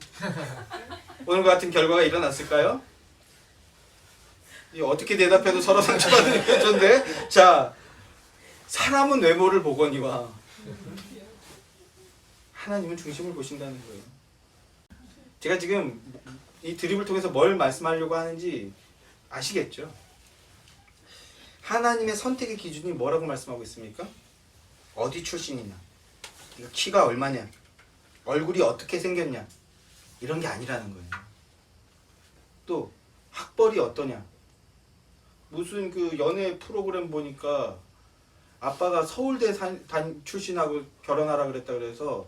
A: 오늘과 같은 결과가 일어났을까요? 어떻게 대답해도 서로 상처받는 표정인데, 자, 사람은 외모를 보거니와 하나님은 중심을 보신다는 거예요. 제가 지금 이 드립을 통해서 뭘 말씀하려고 하는지 아시겠죠? 하나님의 선택의 기준이 뭐라고 말씀하고 있습니까? 어디 출신이냐, 네가 키가 얼마냐, 얼굴이 어떻게 생겼냐, 이런 게 아니라는 거예요. 또 학벌이 어떠냐, 무슨 그 연애 프로그램 보니까 아빠가 서울대 출신하고 결혼하라 그랬다 그래서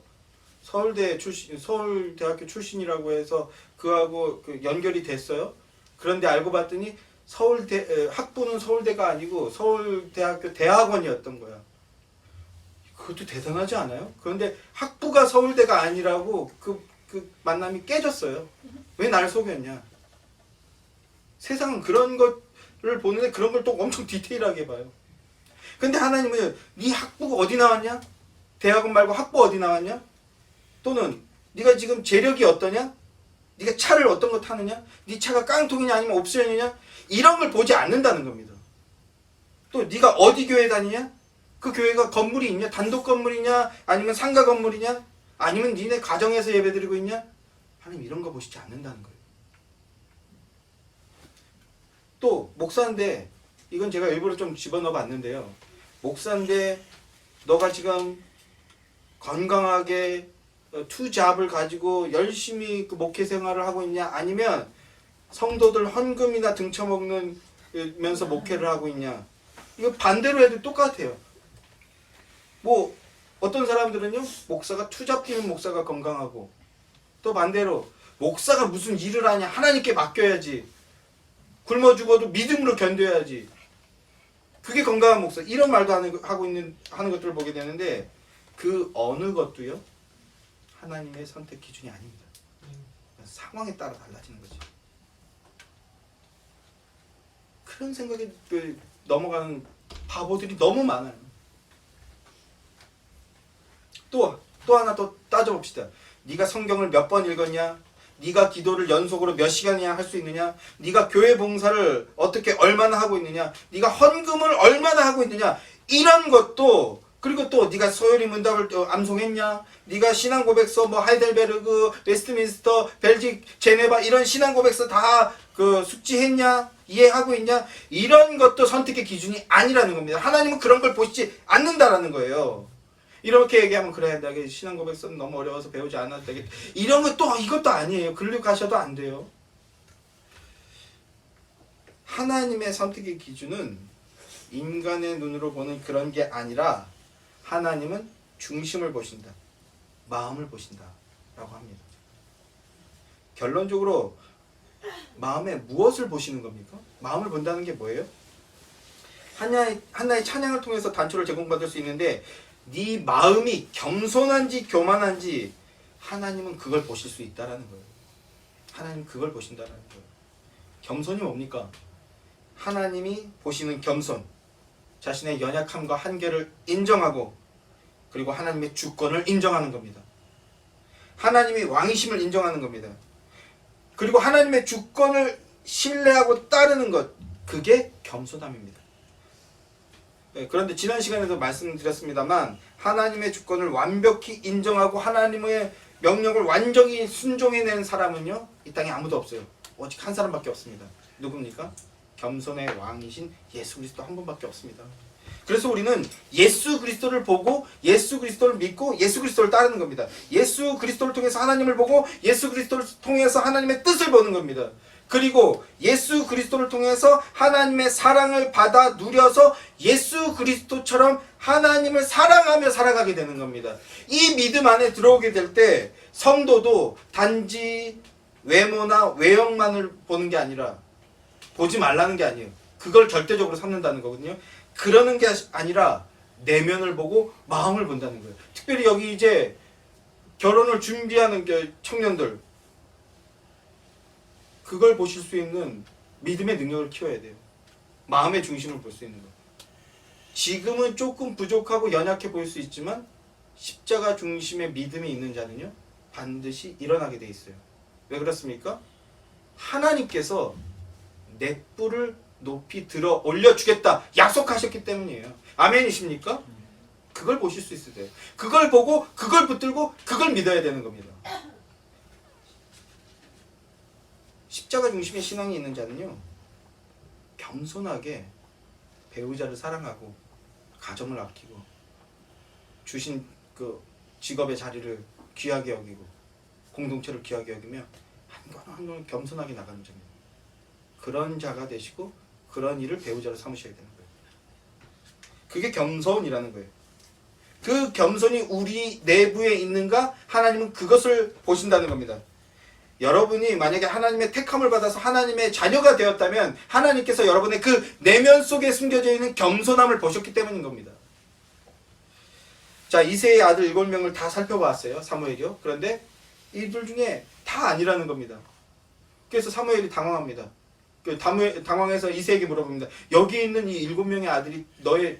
A: 서울대학교 출신이라고 해서 그하고 연결이 됐어요. 그런데 알고 봤더니 학부는 서울대가 아니고 서울대학교 대학원이었던 거야. 그것도 대단하지 않아요? 그런데 학부가 서울대가 아니라고 그 만남이 깨졌어요. 왜 날 속였냐? 세상은 그런 것을 보는데 그런 걸 또 엄청 디테일하게 봐요. 근데 하나님은 네 학부가 어디 나왔냐? 대학원 말고 학부 어디 나왔냐? 또는 네가 지금 재력이 어떠냐? 네가 차를 어떤 거 타느냐? 네 차가 깡통이냐 아니면 옵션이냐? 이런 걸 보지 않는다는 겁니다. 또 네가 어디 교회 다니냐? 그 교회가 건물이 있냐? 단독 건물이냐? 아니면 상가 건물이냐? 아니면 니네 가정에서 예배드리고 있냐? 하나님 이런 거 보시지 않는다는 거예요. 또 목사인데, 이건 제가 일부러 좀 집어넣어 봤는데요. 목사인데 너가 지금 건강하게 투잡을 가지고 열심히 그 목회 생활을 하고 있냐, 아니면 성도들 헌금이나 등쳐먹으면서 목회를 하고 있냐, 이거 반대로 해도 똑같아요. 뭐 어떤 사람들은요, 목사가 투잡 뛰는 목사가 건강하고, 또 반대로 목사가 무슨 일을 하냐, 하나님께 맡겨야지, 굶어 죽어도 믿음으로 견뎌야지, 그게 건강한 목사, 이런 말도 하는 것들을 보게 되는데, 그 어느 것도요 하나님의 선택 기준이 아닙니다. 상황에 따라 달라지는 거지. 그런 생각에 넘어가는 바보들이 너무 많아요. 또 하나 또 따져봅시다. 네가 성경을 몇 번 읽었냐? 네가 기도를 연속으로 몇 시간이나 할 수 있느냐? 네가 교회 봉사를 어떻게 얼마나 하고 있느냐? 네가 헌금을 얼마나 하고 있느냐? 이런 것도, 그리고 또 네가 소요리 문답을 암송했냐? 네가 신앙 고백서 뭐 하이델베르그, 웨스트민스터, 벨직, 제네바 이런 신앙 고백서 다 숙지했냐? 이해하고 있냐? 이런 것도 선택의 기준이 아니라는 겁니다. 하나님은 그런 걸 보시지 않는다라는 거예요. 이렇게 얘기하면, 그래, 내가 신앙 고백서는 너무 어려워서 배우지 않았다, 이런 것도, 이것도 아니에요. 글로 가셔도 안 돼요. 하나님의 선택의 기준은 인간의 눈으로 보는 그런 게 아니라 하나님은 중심을 보신다, 마음을 보신다 라고 합니다. 결론적으로 마음에 무엇을 보시는 겁니까? 마음을 본다는 게 뭐예요? 하나의 찬양을 통해서 단초를 제공받을 수 있는데, 네 마음이 겸손한지 교만한지 하나님은 그걸 보실 수 있다라는 거예요. 하나님은 그걸 보신다라는 거예요. 겸손이 뭡니까? 하나님이 보시는 겸손, 자신의 연약함과 한계를 인정하고 그리고 하나님의 주권을 인정하는 겁니다. 하나님이 왕이심을 인정하는 겁니다. 그리고 하나님의 주권을 신뢰하고 따르는 것, 그게 겸손함입니다. 그런데 지난 시간에도 말씀드렸습니다만 하나님의 주권을 완벽히 인정하고 하나님의 명령을 완전히 순종해낸 사람은요, 이 땅에 아무도 없어요. 오직 한 사람밖에 없습니다. 누굽니까? 겸손의 왕이신 예수 그리스도 한 분밖에 없습니다. 그래서 우리는 예수 그리스도를 보고 예수 그리스도를 믿고 예수 그리스도를 따르는 겁니다. 예수 그리스도를 통해서 하나님을 보고 예수 그리스도를 통해서 하나님의 뜻을 보는 겁니다. 그리고 예수 그리스도를 통해서 하나님의 사랑을 받아 누려서 예수 그리스도처럼 하나님을 사랑하며 살아가게 되는 겁니다. 이 믿음 안에 들어오게 될 때 성도도 단지 외모나 외형만을 보는 게 아니라, 보지 말라는 게 아니에요. 그걸 절대적으로 삼는다는 거거든요. 그러는 게 아니라 내면을 보고 마음을 본다는 거예요. 특별히 여기 이제 결혼을 준비하는 청년들, 그걸 보실 수 있는 믿음의 능력을 키워야 돼요. 마음의 중심을 볼 수 있는 거예요. 지금은 조금 부족하고 연약해 보일 수 있지만 십자가 중심의 믿음이 있는 자는요, 반드시 일어나게 돼 있어요. 왜 그렇습니까? 하나님께서 내 뿔을 높이 들어 올려주겠다 약속하셨기 때문이에요. 아멘이십니까? 그걸 보실 수 있어야 돼요. 그걸 보고 그걸 붙들고 그걸 믿어야 되는 겁니다. 십자가 중심의 신앙이 있는 자는요, 겸손하게 배우자를 사랑하고 가정을 아끼고 주신 그 직업의 자리를 귀하게 여기고 공동체를 귀하게 여기며 한 걸음 한 걸음 겸손하게 나가는 자입니다. 그런 자가 되시고 그런 일을 배우자로 삼으셔야 되는 거예요. 그게 겸손이라는 거예요. 그 겸손이 우리 내부에 있는가, 하나님은 그것을 보신다는 겁니다. 여러분이 만약에 하나님의 택함을 받아서 하나님의 자녀가 되었다면 하나님께서 여러분의 그 내면 속에 숨겨져 있는 겸손함을 보셨기 때문인 겁니다. 자, 이새의 아들 7명을 다 살펴봤어요. 사무엘이요. 그런데 이들 중에 다 아니라는 겁니다. 그래서 사무엘이 당황합니다. 당황해서 이새에게 물어봅니다. 여기 있는 이 7명의 아들이 너의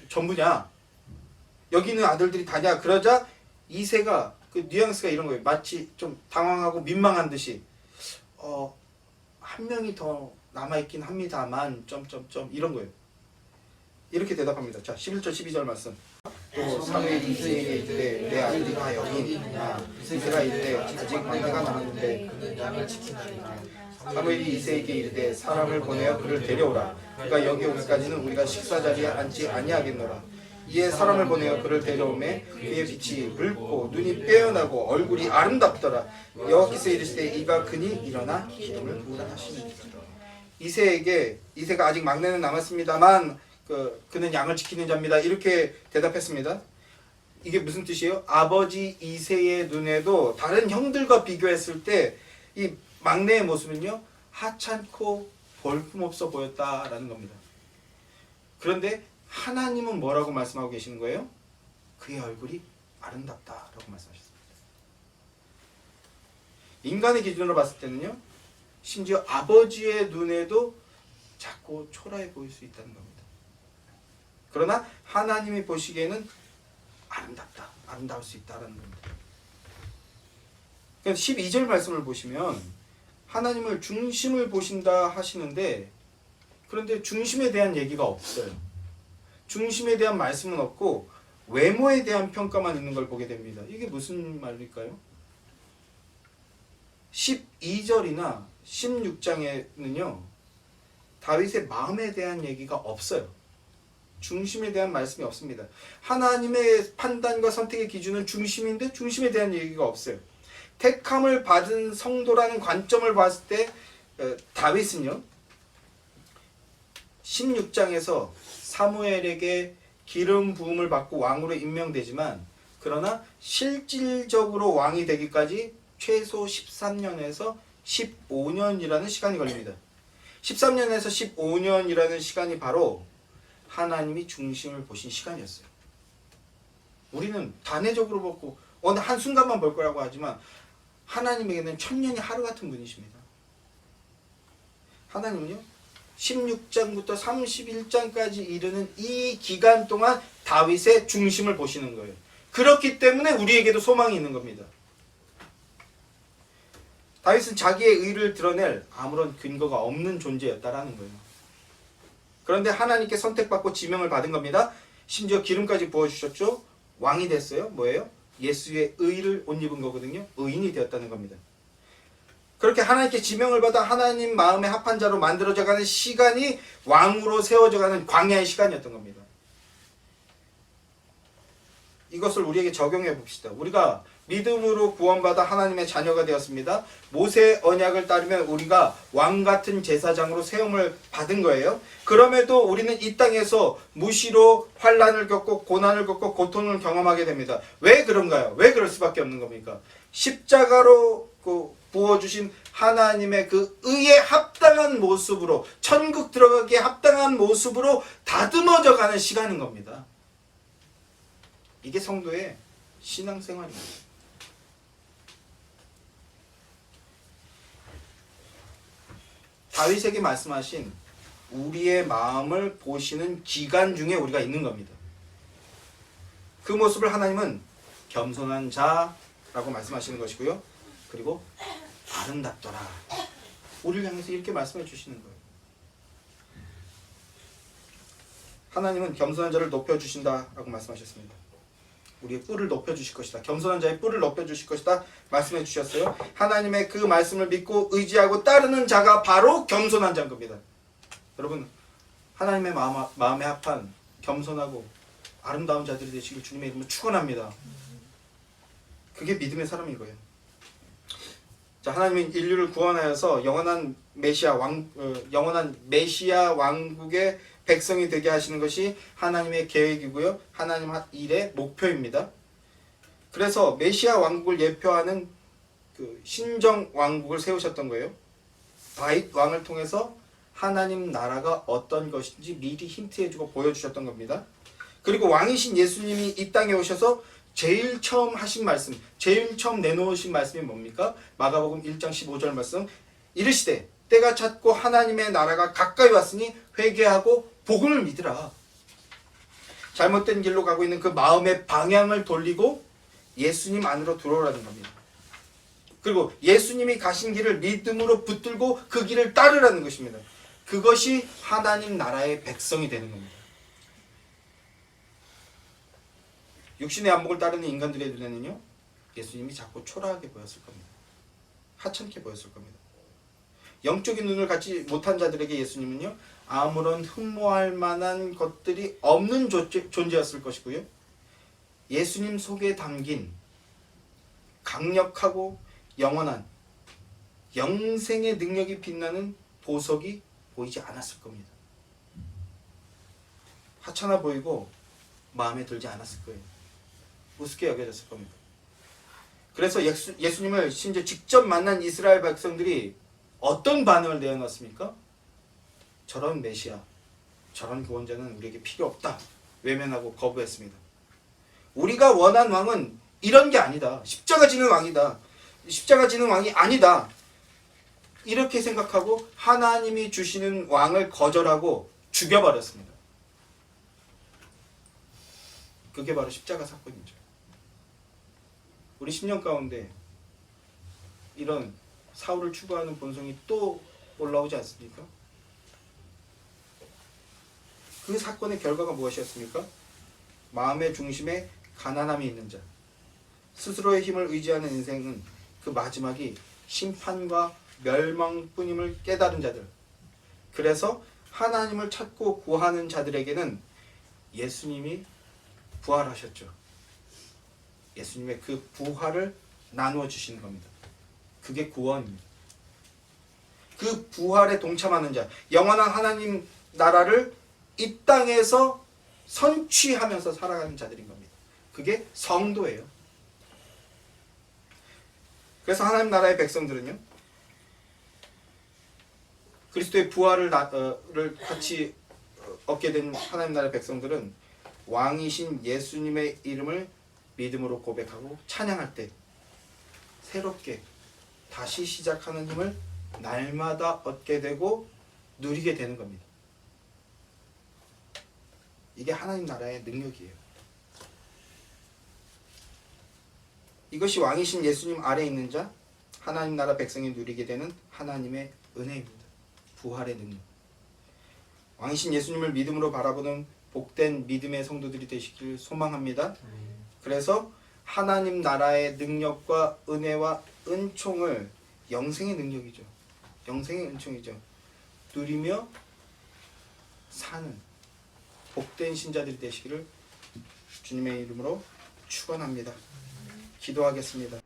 A: 전부냐? 여기 있는 아들들이 다냐? 그러자 이새가 그 뉘앙스가 이런 거예요. 마치 좀 당황하고 민망한 듯이 한 명이 더 남아있긴 합니다만 이런 거예요. 이렇게 대답합니다. 자, 11절 12절 말씀. 또 사무엘이 이새에게 이르되 내 아들이 다 여기 있느냐? 이새가 이르되 아직 막내가 남았는데 그는 양을 지키나이다. 사무엘이 이새에게 이르되 사람을 보내어 그를 데려오라. 그가 여기 오기까지는 우리가 식사 자리에 앉지 아니하겠노라. 이에 사람을 보내어 그를 데려오매 그의 빛이 붉고 눈이 빼어나고 얼굴이 아름답더라. 여호와께서 이르시되 이가 그니 일어나 기름을 부으라 하시니라. 이새가 아직 막내는 남았습니다만 그는 양을 지키는 자입니다. 이렇게 대답했습니다. 이게 무슨 뜻이에요? 아버지 이새의 눈에도 다른 형들과 비교했을 때 이 막내의 모습은요, 하찮고 볼품없어 보였다라는 겁니다. 그런데 하나님은 뭐라고 말씀하고 계시는 거예요? 그의 얼굴이 아름답다라고 말씀하셨습니다. 인간의 기준으로 봤을 때는요, 심지어 아버지의 눈에도 작고 초라해 보일 수 있다는 겁니다. 그러나 하나님이 보시기에는 아름답다, 아름다울 수 있다는 겁니다. 12절 말씀을 보시면 하나님을 중심을 보신다 하시는데, 그런데 중심에 대한 얘기가 없어요. 중심에 대한 말씀은 없고 외모에 대한 평가만 있는 걸 보게 됩니다. 이게 무슨 말일까요? 12절이나 16장에는요, 다윗의 마음에 대한 얘기가 없어요. 중심에 대한 말씀이 없습니다. 하나님의 판단과 선택의 기준은 중심인데 중심에 대한 얘기가 없어요. 택함을 받은 성도라는 관점을 봤을 때 다윗은요, 16장에서 사무엘에게 기름 부음을 받고 왕으로 임명되지만, 그러나 실질적으로 왕이 되기까지 최소 13년에서 15년이라는 시간이 걸립니다. 13년에서 15년이라는 시간이 바로 하나님이 중심을 보신 시간이었어요. 우리는 단회적으로 보고 어느 한순간만 볼 거라고 하지만 하나님에게는 천년이 하루 같은 분이십니다. 하나님은요, 16장부터 31장까지 이르는 이 기간 동안 다윗의 중심을 보시는 거예요. 그렇기 때문에 우리에게도 소망이 있는 겁니다. 다윗은 자기의 의를 드러낼 아무런 근거가 없는 존재였다라는 거예요. 그런데 하나님께 선택받고 지명을 받은 겁니다. 심지어 기름까지 부어주셨죠. 왕이 됐어요. 뭐예요? 예수의 의를 옷 입은 거거든요. 의인이 되었다는 겁니다. 그렇게 하나님께 지명을 받아 하나님 마음에 합한 자로 만들어져가는 시간이 왕으로 세워져가는 광야의 시간이었던 겁니다. 이것을 우리에게 적용해 봅시다. 우리가 믿음으로 구원받아 하나님의 자녀가 되었습니다. 모세의 언약을 따르면 우리가 왕같은 제사장으로 세움을 받은 거예요. 그럼에도 우리는 이 땅에서 무시로 환난을 겪고 고난을 겪고 고통을 경험하게 됩니다. 왜 그런가요? 왜 그럴 수밖에 없는 겁니까? 십자가로 부어주신 하나님의 그 의에 합당한 모습으로, 천국 들어가기에 합당한 모습으로 다듬어져 가는 시간인 겁니다. 이게 성도의 신앙생활입니다. 다윗에게 말씀하신 우리의 마음을 보시는 기간 중에 우리가 있는 겁니다. 그 모습을 하나님은 겸손한 자라고 말씀하시는 것이고요. 그리고 아름답더라. 우리를 향해서 이렇게 말씀해 주시는 거예요. 하나님은 겸손한 자를 높여주신다라고 말씀하셨습니다. 우리의 뿔을 높여주실 것이다. 겸손한 자의 뿔을 높여주실 것이다 말씀해 주셨어요. 하나님의 그 말씀을 믿고 의지하고 따르는 자가 바로 겸손한 자인 겁니다. 여러분, 하나님의 마음에 합한 겸손하고 아름다운 자들이 되시길 주님의 이름으로 축원합니다. 그게 믿음의 사람인 거예요. 자, 하나님은 인류를 구원하여서 영원한 메시아 왕국의 백성이 되게 하시는 것이 하나님의 계획이고요. 하나님 일의 목표입니다. 그래서 메시아 왕국을 예표하는 그 신정 왕국을 세우셨던 거예요. 다윗 왕을 통해서 하나님 나라가 어떤 것인지 미리 힌트해주고 보여주셨던 겁니다. 그리고 왕이신 예수님이 이 땅에 오셔서 제일 처음 하신 말씀, 제일 처음 내놓으신 말씀이 뭡니까? 마가복음 1장 15절 말씀, 이르시되 때가 찼고 하나님의 나라가 가까이 왔으니 회개하고 복음을 믿으라. 잘못된 길로 가고 있는 그 마음의 방향을 돌리고 예수님 안으로 들어오라는 겁니다. 그리고 예수님이 가신 길을 믿음으로 붙들고 그 길을 따르라는 것입니다. 그것이 하나님 나라의 백성이 되는 겁니다. 육신의 안목을 따르는 인간들의 눈에는요, 예수님이 자꾸 초라하게 보였을 겁니다. 하찮게 보였을 겁니다. 영적인 눈을 갖지 못한 자들에게 예수님은요, 아무런 흠모할 만한 것들이 없는 존재였을 것이고요. 예수님 속에 담긴 강력하고 영원한 영생의 능력이 빛나는 보석이 보이지 않았을 겁니다. 하찮아 보이고 마음에 들지 않았을 거예요. 우습게 여겨졌을 겁니다. 그래서 예수님을 심지어 직접 만난 이스라엘 백성들이 어떤 반응을 내어놨습니까? 저런 메시아, 저런 구원자는 우리에게 필요 없다. 외면하고 거부했습니다. 우리가 원한 왕은 이런 게 아니다. 십자가 지는 왕이다. 십자가 지는 왕이 아니다. 이렇게 생각하고 하나님이 주시는 왕을 거절하고 죽여버렸습니다. 그게 바로 십자가 사건이죠. 우리 10년 가운데 이런 사울을 추구하는 본성이 또 올라오지 않습니까? 그 사건의 결과가 무엇이었습니까? 마음의 중심에 가난함이 있는 자, 스스로의 힘을 의지하는 인생은 그 마지막이 심판과 멸망뿐임을 깨달은 자들, 그래서 하나님을 찾고 구하는 자들에게는 예수님이 부활하셨죠. 예수님의 그 부활을 나누어 주시는 겁니다. 그게 구원입니다. 그 부활에 동참하는 자, 영원한 하나님 나라를 이 땅에서 선취하면서 살아가는 자들인 겁니다. 그게 성도예요. 그래서 하나님 나라의 백성들은요, 그리스도의 부활을 같이 얻게 된 하나님 나라의 백성들은 왕이신 예수님의 이름을 믿음으로 고백하고 찬양할 때 새롭게 다시 시작하는 힘을 날마다 얻게 되고 누리게 되는 겁니다. 이게 하나님 나라의 능력이에요. 이것이 왕이신 예수님 아래에 있는 자, 하나님 나라 백성이 누리게 되는 하나님의 은혜입니다. 부활의 능력. 왕이신 예수님을 믿음으로 바라보는 복된 믿음의 성도들이 되시길 소망합니다. 그래서 하나님 나라의 능력과 은혜와 은총을 영생의 능력이죠. 영생의 은총이죠. 누리며 사는 복된 신자들이 되시기를 주님의 이름으로 축원합니다. 기도하겠습니다.